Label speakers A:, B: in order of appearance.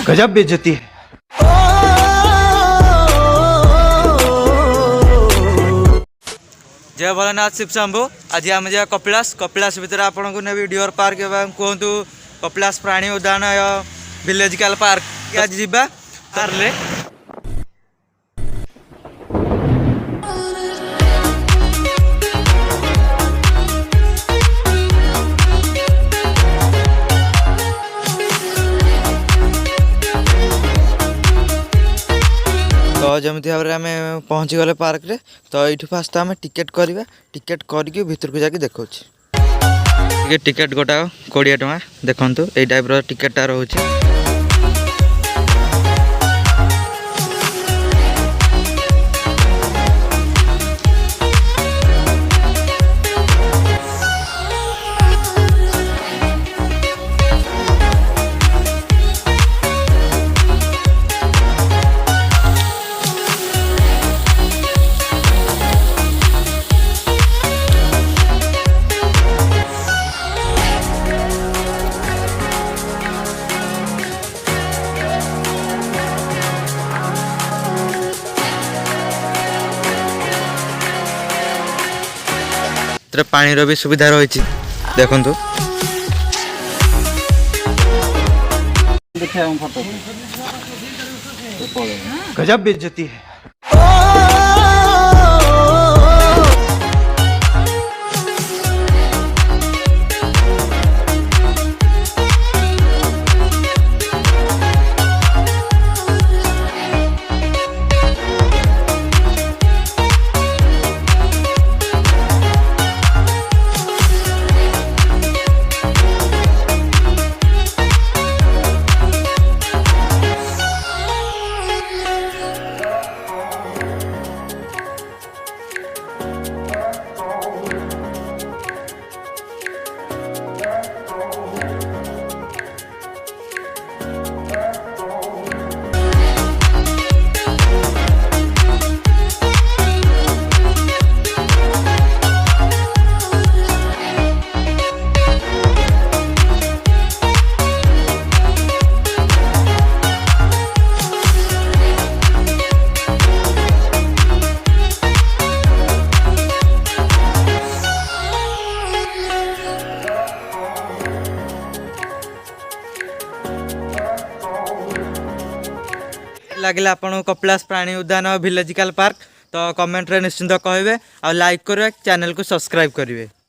A: गजब बेइज्जती है। जय भोलेनाथ शिव शंभु। आज आम जा कपिलास कपिलास भितर आपन को नेबी डियर पार्क एवं कहतु कपिलास प्राणी उद्यान विलेजिकल पार्क आज जीवा तारले तो जमी भाव में आम पहुँची गले पार्क रे। तो ये फास्ट आम टिकेट करवा टिकेट करके भितर को जाके देखा टिकेट गोटा 20 टଙ୍କା देखु ये टाइप टिकेटा रोचे। पानी रो भी सुविधा रही देखु गजब बेइज्जती है। लगे आपन कपिलास प्राणी उद्यान विलेजिकल पार्क तो कमेंट रे निश्चिंत कहे और लाइक करेंगे चैनल को सब्सक्राइब करेंगे।